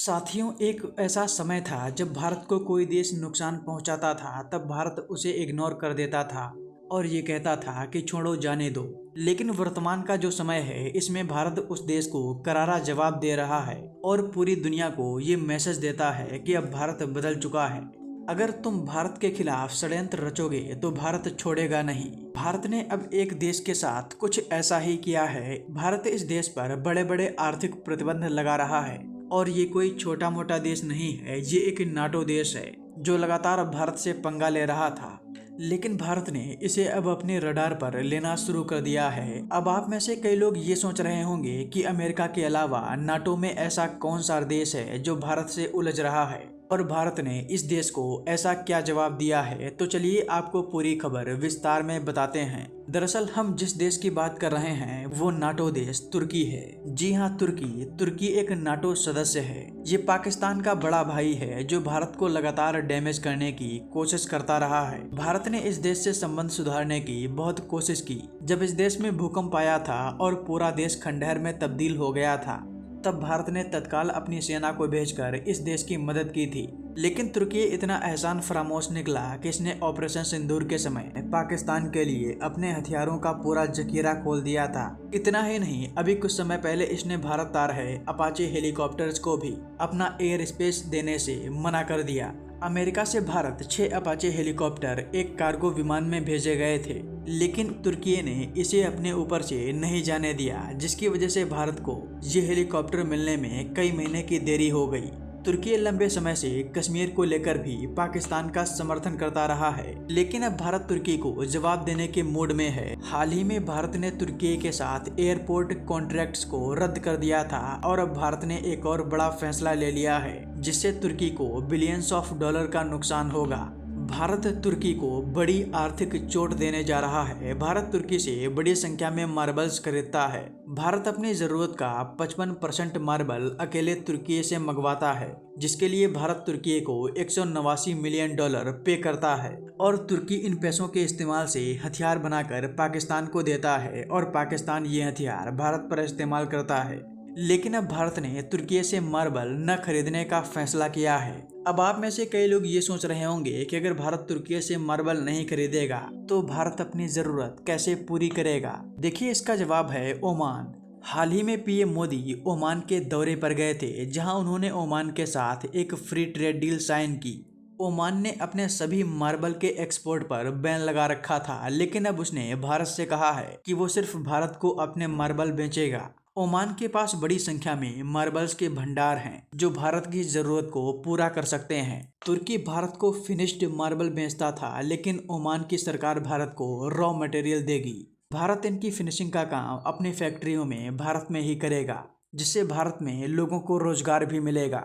साथियों, एक ऐसा समय था जब भारत को कोई देश नुकसान पहुंचाता था तब भारत उसे इग्नोर कर देता था और ये कहता था कि छोड़ो, जाने दो। लेकिन वर्तमान का जो समय है, इसमें भारत उस देश को करारा जवाब दे रहा है और पूरी दुनिया को ये मैसेज देता है कि अब भारत बदल चुका है। अगर तुम भारत के खिलाफ षड्यंत्र रचोगे तो भारत छोड़ेगा नहीं। भारत ने अब एक देश के साथ कुछ ऐसा ही किया है। भारत इस देश पर बड़े बड़े आर्थिक प्रतिबंध लगा रहा है और ये कोई छोटा मोटा देश नहीं है, ये एक नाटो देश है जो लगातार भारत से पंगा ले रहा था। लेकिन भारत ने इसे अब अपने रडार पर लेना शुरू कर दिया है। अब आप में से कई लोग ये सोच रहे होंगे कि अमेरिका के अलावा नाटो में ऐसा कौन सा देश है जो भारत से उलझ रहा है और भारत ने इस देश को ऐसा क्या जवाब दिया है। तो चलिए आपको पूरी खबर विस्तार में बताते हैं। दरअसल हम जिस देश की बात कर रहे हैं वो नाटो देश तुर्की है। जी हाँ, तुर्की एक नाटो सदस्य है। ये पाकिस्तान का बड़ा भाई है जो भारत को लगातार डैमेज करने की कोशिश करता रहा है। भारत ने इस देश से संबंध सुधारने की बहुत कोशिश की। जब इस देश में भूकंप आया था और पूरा देश खंडहर में तब्दील हो गया था, तब भारत ने तत्काल अपनी सेना को भेजकर इस देश की मदद की थी। लेकिन तुर्की इतना एहसान फरामोश निकला कि इसने ऑपरेशन सिंदूर के समय पाकिस्तान के लिए अपने हथियारों का पूरा जखीरा खोल दिया था। इतना ही नहीं, अभी कुछ समय पहले इसने भारत आ रहे अपाचे हेलीकॉप्टर्स को भी अपना एयर स्पेस देने से मना कर दिया। अमेरिका से भारत 6 अपाचे हेलीकॉप्टर एक कार्गो विमान में भेजे गए थे, लेकिन तुर्की ने इसे अपने ऊपर से नहीं जाने दिया, जिसकी वजह से भारत को ये हेलीकॉप्टर मिलने में कई महीने की देरी हो गई। तुर्की लंबे समय से कश्मीर को लेकर भी पाकिस्तान का समर्थन करता रहा है, लेकिन अब भारत तुर्की को जवाब देने के मूड में है। हाल ही में भारत ने तुर्की के साथ एयरपोर्ट कॉन्ट्रैक्ट्स को रद्द कर दिया था और अब भारत ने एक और बड़ा फैसला ले लिया है, जिससे तुर्की को बिलियंस ऑफ डॉलर का नुकसान होगा। भारत तुर्की को बड़ी आर्थिक चोट देने जा रहा है। भारत तुर्की से बड़ी संख्या में मार्बल्स खरीदता है। भारत अपनी जरूरत का 55% मार्बल अकेले तुर्की से मंगवाता है, जिसके लिए भारत तुर्की को $189 मिलियन पे करता है और तुर्की इन पैसों के इस्तेमाल से हथियार बनाकर पाकिस्तान को देता है और पाकिस्तान ये हथियार भारत पर इस्तेमाल करता है। लेकिन अब भारत ने तुर्की से मार्बल न खरीदने का फैसला किया है। अब आप में से कई लोग ये सोच रहे होंगे कि अगर भारत तुर्की से मार्बल नहीं खरीदेगा तो भारत अपनी जरूरत कैसे पूरी करेगा। देखिए, इसका जवाब है ओमान। हाल ही में पीएम मोदी ओमान के दौरे पर गए थे, जहां उन्होंने ओमान के साथ एक फ्री ट्रेड डील साइन की। ओमान ने अपने सभी मार्बल के एक्सपोर्ट पर बैन लगा रखा था, लेकिन अब उसने भारत से कहा है कि वो सिर्फ भारत को अपने मार्बल बेचेगा। ओमान के पास बड़ी संख्या में मार्बल्स के भंडार हैं जो भारत की जरूरत को पूरा कर सकते हैं। तुर्की भारत को फिनिश्ड मार्बल बेचता था, लेकिन ओमान की सरकार भारत को रॉ मटेरियल देगी। भारत इनकी फिनिशिंग का काम अपनी फैक्ट्रियों में भारत में ही करेगा, जिससे भारत में लोगों को रोजगार भी मिलेगा।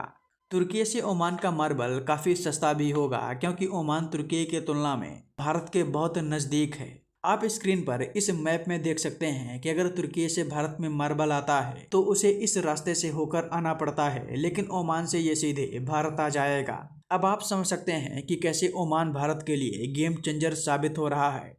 तुर्की से ओमान का मार्बल काफ़ी सस्ता भी होगा, क्योंकि ओमान तुर्की के तुलना में भारत के बहुत नज़दीक है। आप स्क्रीन पर इस मैप में देख सकते हैं कि अगर तुर्की से भारत में मार्बल आता है तो उसे इस रास्ते से होकर आना पड़ता है, लेकिन ओमान से ये सीधे भारत आ जाएगा। अब आप समझ सकते हैं कि कैसे ओमान भारत के लिए गेम चेंजर साबित हो रहा है।